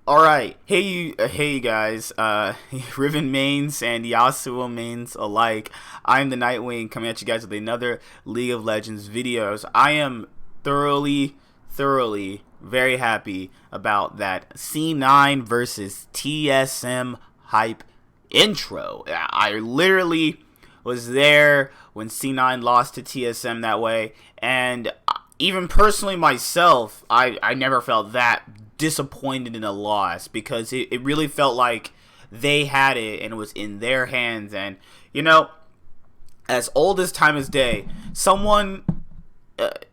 All right, hey you guys, Riven mains and Yasuo mains alike. I'm the Nightwing coming at you guys with another League of Legends videos. I am thoroughly very happy about that C9 versus TSM hype intro. I literally was there when C9 lost to TSM that way, and even personally myself, I never felt that disappointed in a loss because it really felt like they had it and it was in their hands. And as old as time is day, someone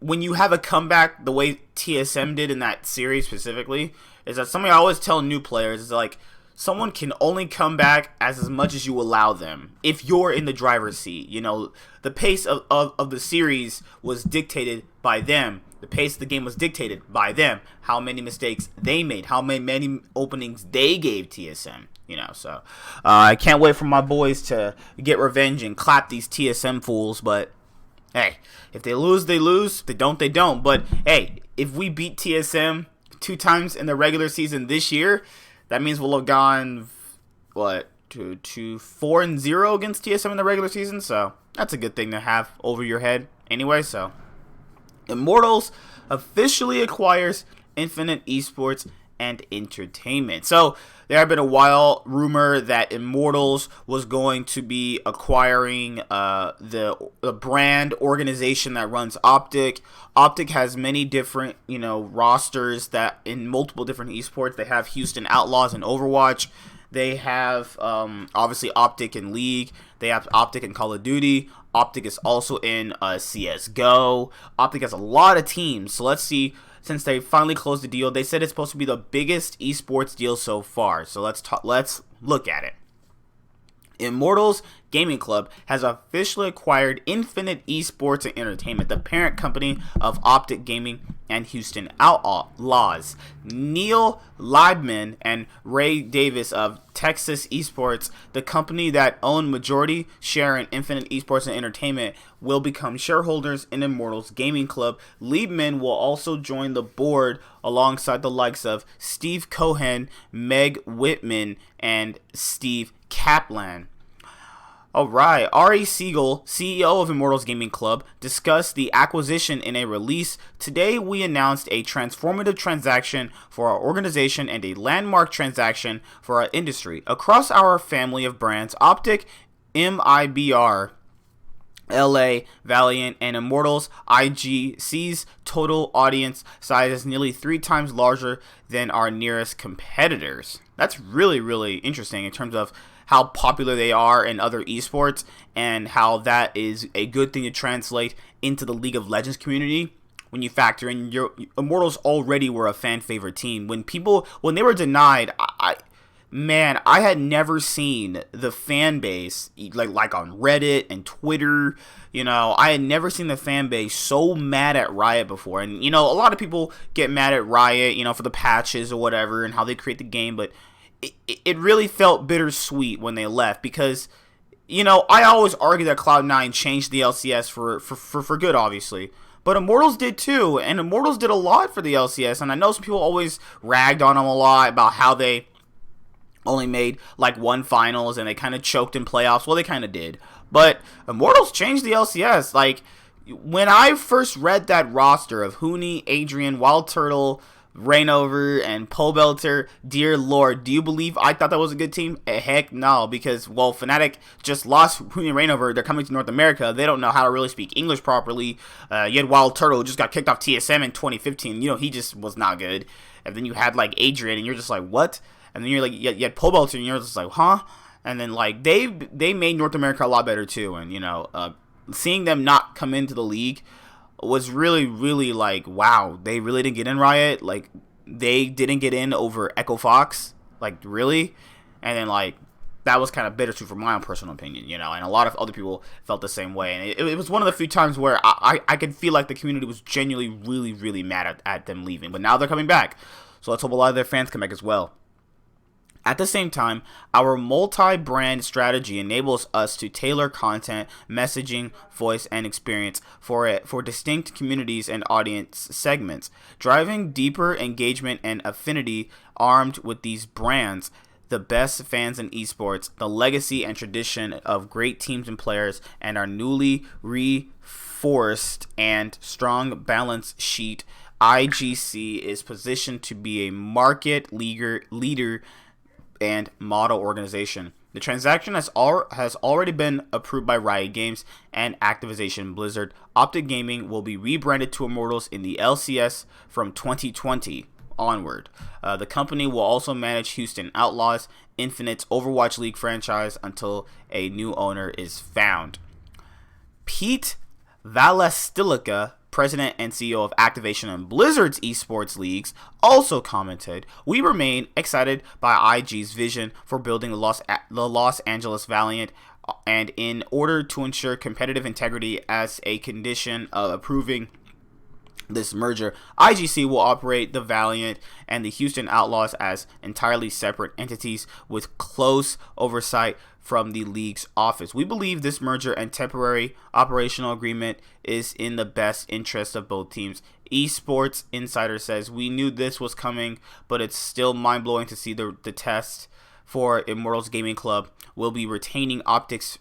when you have a comeback the way TSM did in that series specifically, is that something I always tell new players is like, someone can only come back as much as you allow them if you're in the driver's seat. The pace of the series was dictated by them. The pace of the game was dictated by them. How many mistakes they made, how many openings they gave TSM. So I can't wait for my boys to get revenge and clap these TSM fools. But hey, if they lose, they lose. If they don't, they don't. But hey, if we beat TSM 2 times in the regular season this year, that means we'll have gone, to 4-0 against TSM in the regular season. So that's a good thing to have over your head anyway. So Immortals officially acquires Infinite Esports and Entertainment. So there had been a wild rumor that Immortals was going to be acquiring the brand organization that runs Optic. Optic has many different, rosters that in multiple different esports. They have Houston Outlaws and Overwatch. They have obviously Optic in League. They have Optic in Call of Duty. Optic is also in CSGO. Optic has a lot of teams. So let's see. Since they finally closed the deal, they said it's supposed to be the biggest esports deal so far. So let's look at it. Immortals Gaming Club has officially acquired Infinite Esports and Entertainment, the parent company of Optic Gaming and Houston Outlaws. Neil Leibman and Ray Davis of Texas Esports, the company that owned majority share in Infinite Esports and Entertainment, will become shareholders in Immortals Gaming Club. Leibman will also join the board alongside the likes of Steve Cohen, Meg Whitman, and Steve Kaplan. Alright, Ari Siegel, CEO of Immortals Gaming Club, discussed the acquisition in a release. Today we announced a transformative transaction for our organization and a landmark transaction for our industry. Across our family of brands, Optic, MIBR, LA, Valiant, and Immortals, IGC's total audience size is nearly 3 times larger than our nearest competitors. That's really interesting in terms of how popular they are in other esports and how that is a good thing to translate into the League of Legends community. When you factor in your Immortals already were a fan favorite team. When they were denied, I had never seen the fan base like on Reddit and Twitter. I had never seen the fan base so mad at Riot before. And a lot of people get mad at Riot, for the patches or whatever and how they create the game, but it really felt bittersweet when they left because, I always argue that Cloud9 changed the LCS for good, obviously. But Immortals did too, and Immortals did a lot for the LCS, and I know some people always ragged on them a lot about how they only made like 1 finals and they kind of choked in playoffs. Well, they kind of did. But Immortals changed the LCS. Like, when I first read that roster of Huni, Adrian, Wild Turtle, Reignover, and Pobelter, dear lord, do you believe I thought that was a good team? Heck no, because, Fnatic just lost Huni and Reignover. They're coming to North America. They don't know how to really speak English properly. You had Wild Turtle, who just got kicked off TSM in 2015. He just was not good. And then you had, Adrian, and you're just like, what? And then you had Pobelter, and you're just like, huh? And then, they made North America a lot better, too. And, seeing them not come into the league was really wow, they really didn't get in Riot. They didn't get in over Echo Fox, really. And then that was kind of bittersweet for my own personal opinion, and a lot of other people felt the same way. And it was one of the few times where I could feel like the community was genuinely really mad at them leaving. But now they're coming back, so let's hope a lot of their fans come back as well. At the same time, our multi-brand strategy enables us to tailor content, messaging, voice, and experience for distinct communities and audience segments, driving deeper engagement and affinity. Armed with these brands, the best fans in esports, the legacy and tradition of great teams and players, and our newly reinforced and strong balance sheet, IGC is positioned to be a market leader and model organization. The transaction has already been approved by Riot Games and Activision Blizzard. Optic Gaming will be rebranded to Immortals in the LCS from 2020 onward. The company will also manage Houston Outlaws, Infinite's Overwatch League franchise, until a new owner is found. Pete Valastilica, president and CEO of Activision and Blizzard's esports leagues, also commented, "We remain excited by IG's vision for building the Los Angeles Valiant, and in order to ensure competitive integrity as a condition of approving this merger, IGC will operate the Valiant and the Houston Outlaws as entirely separate entities with close oversight from the league's office. We believe this merger and temporary operational agreement is in the best interest of both teams." Esports Insider says, "We knew this was coming, but it's still mind-blowing to see the test for Immortals Gaming Club will be retaining Optic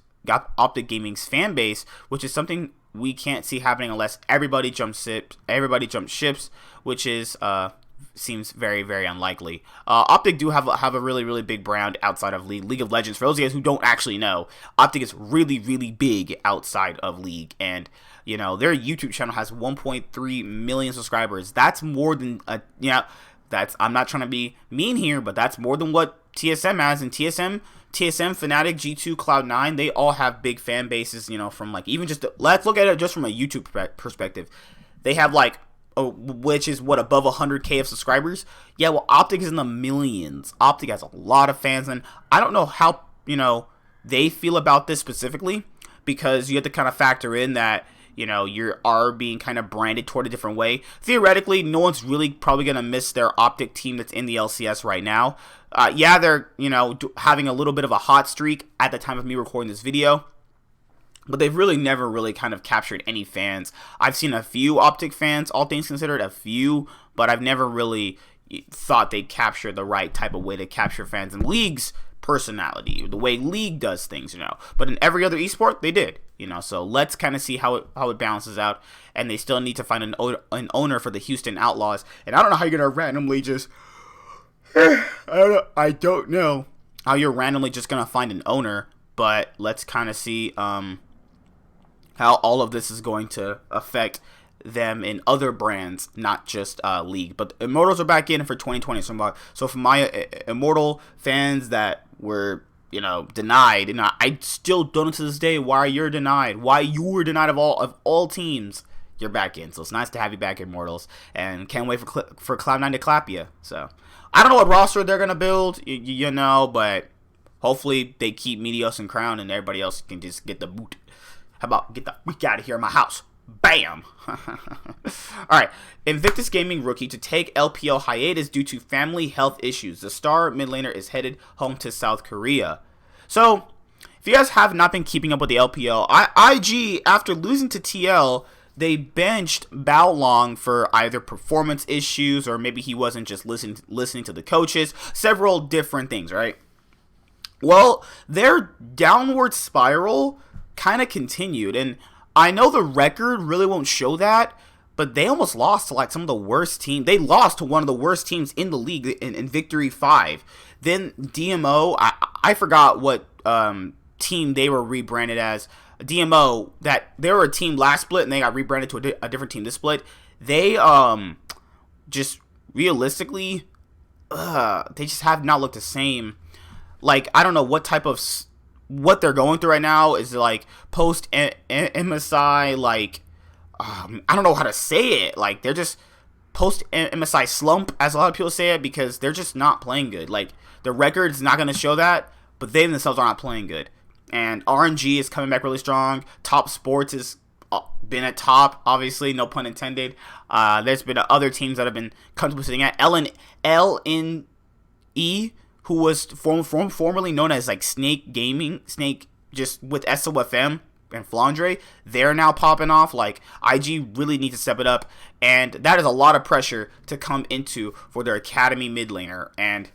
Gaming's fan base, which is something we can't see happening unless everybody jumps ships, which is seems very, very unlikely." Optic do have a really, really big brand outside of League of Legends. For those of you guys who don't actually know, Optic is really, really big outside of League, and you know their YouTube channel has 1.3 million subscribers. That's more than I'm not trying to be mean here, but that's more than what TSM has. And TSM, Fnatic, G2, Cloud9, they all have big fan bases, from like even just, let's look at it just from a YouTube perspective. They have like, which is what, above 100K of subscribers? Yeah, well, Optic is in the millions. Optic has a lot of fans, and I don't know how, they feel about this specifically, because you have to kind of factor in that, you are being kind of branded toward a different way. Theoretically, no one's really probably going to miss their Optic team that's in the LCS right now. Yeah, they're, having a little bit of a hot streak at the time of me recording this video, but they've really never really kind of captured any fans. I've seen a few Optic fans, all things considered, a few, but I've never really thought they'd capture the right type of way to capture fans in League's personality, the way League does things, But in every other esport, they did, So let's kind of see how it balances out, and they still need to find an owner for the Houston Outlaws, and I don't know how you're gonna randomly just. I don't know how you're randomly just gonna find an owner, but let's kind of see how all of this is going to affect them in other brands, not just League. But Immortals are back in for 2020. So for my Immortal fans that were denied, and I still don't know to this day why you're denied, why you were denied of all teams. You're back in, so it's nice to have you back, Immortals, and can't wait for Cloud9 to clap you. So I don't know what roster they're gonna build, but hopefully they keep Meteos and Crown, and everybody else can just get the boot. How about get the freak out of here in my house? Bam! Alright, Invictus Gaming rookie to take LPL hiatus due to family health issues. The star mid laner is headed home to South Korea. So, if you guys have not been keeping up with the LPL, IG, after losing to TL, they benched Bao Long for either performance issues, or maybe he wasn't just listening to the coaches. Several different things, right? Well, their downward spiral kind of continued, and I know the record really won't show that, but they almost lost to like some of the worst teams. They lost to one of the worst teams in the league in Victory 5. Then DMO, I forgot what team they were rebranded as. DMO, that they were a team last split and they got rebranded to a different team this split. They just realistically, they just have not looked the same. Like, I don't know what they're going through right now is like post MSI, like I don't know how to say it. Like, they're just post MSI slump, as a lot of people say it, because they're just not playing good. Like, the record's not going to show that, but they themselves are not playing good. And RNG is coming back really strong. Top Sports has been at top, obviously, no pun intended. There's been other teams that have been comfortably sitting at LNE who was formerly known as like Snake Gaming, Snake just with SOFM and Flandre, they're now popping off. Like, IG really need to step it up, and that is a lot of pressure to come into for their academy mid laner. And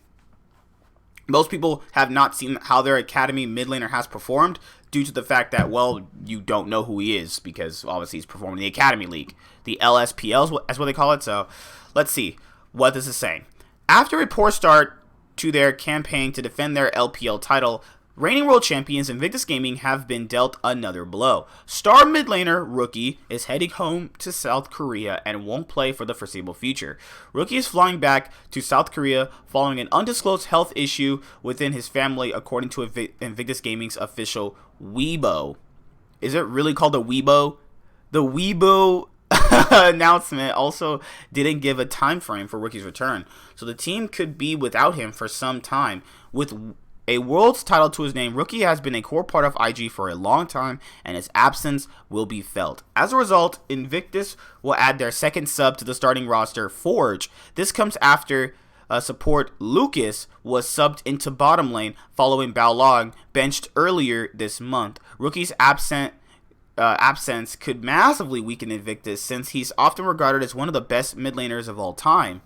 most people have not seen how their academy mid laner has performed due to the fact that, well, you don't know who he is because obviously he's performing in the Academy League, the LSPL is what they call it. So let's see what this is saying. After a poor start to their campaign to defend their LPL title, reigning world champions Invictus Gaming have been dealt another blow. Star mid laner Rookie is heading home to South Korea and won't play for the foreseeable future. Rookie is flying back to South Korea following an undisclosed health issue within his family, according to Invictus Gaming's official Weibo. Is it really called a Weibo? The Weibo announcement also didn't give a time frame for Rookie's return, so the team could be without him for some time. With a world's title to his name, Rookie has been a core part of IG for a long time, and his absence will be felt. As a result, Invictus will add their second sub to the starting roster, Forge. This comes after support Lucas was subbed into bottom lane following Bao Long benched earlier this month. Rookie's absence could massively weaken Invictus, since he's often regarded as one of the best mid laners of all time.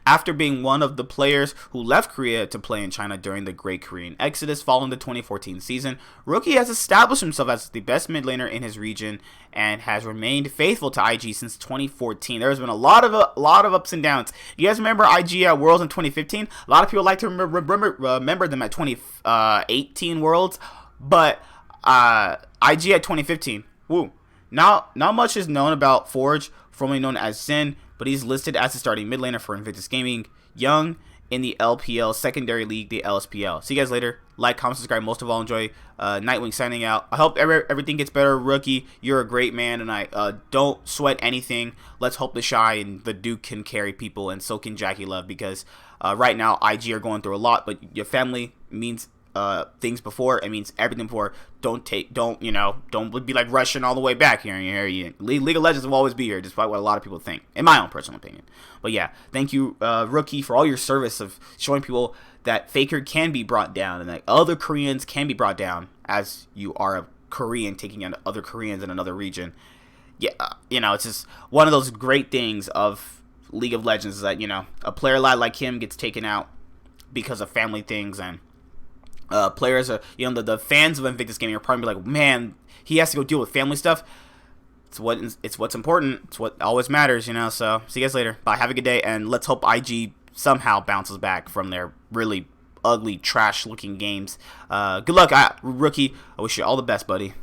After being one of the players who left Korea to play in China during the Great Korean Exodus following the 2014 season, Rookie has established himself as the best mid laner in his region and has remained faithful to IG since 2014. There's been a lot of ups and downs. You guys remember IG at Worlds in 2015? A lot of people like to remember them at 2018 Worlds, but IG at 2015. Woo. Not much is known about Forge, formerly known as Zen, but he's listed as the starting mid laner for Invictus Gaming, young in the LPL secondary league, the LSPL. See you guys later. Like, comment, subscribe. Most of all, enjoy. Nightwing signing out. I hope everything gets better, Rookie. You're a great man, and I don't sweat anything. Let's hope the Shy and the Duke can carry people, and so can Jackie Love, because right now IG are going through a lot, but your family means things before. It means everything before. Don't be like rushing all the way back here. League of Legends will always be here, despite what a lot of people think, in my own personal opinion. But yeah, thank you, Rookie, for all your service of showing people that Faker can be brought down and that other Koreans can be brought down, as you are a Korean taking on other Koreans in another region. Yeah, it's just one of those great things of League of Legends, is that, a player like him gets taken out because of family things, and players are, the fans of Invictus Gaming are probably like, man, he has to go deal with family stuff. It's what's important. It's what always matters, So see you guys later. Bye. Have a good day, and let's hope IG somehow bounces back from their really ugly, trash-looking games. Good luck, Rookie. I wish you all the best, buddy.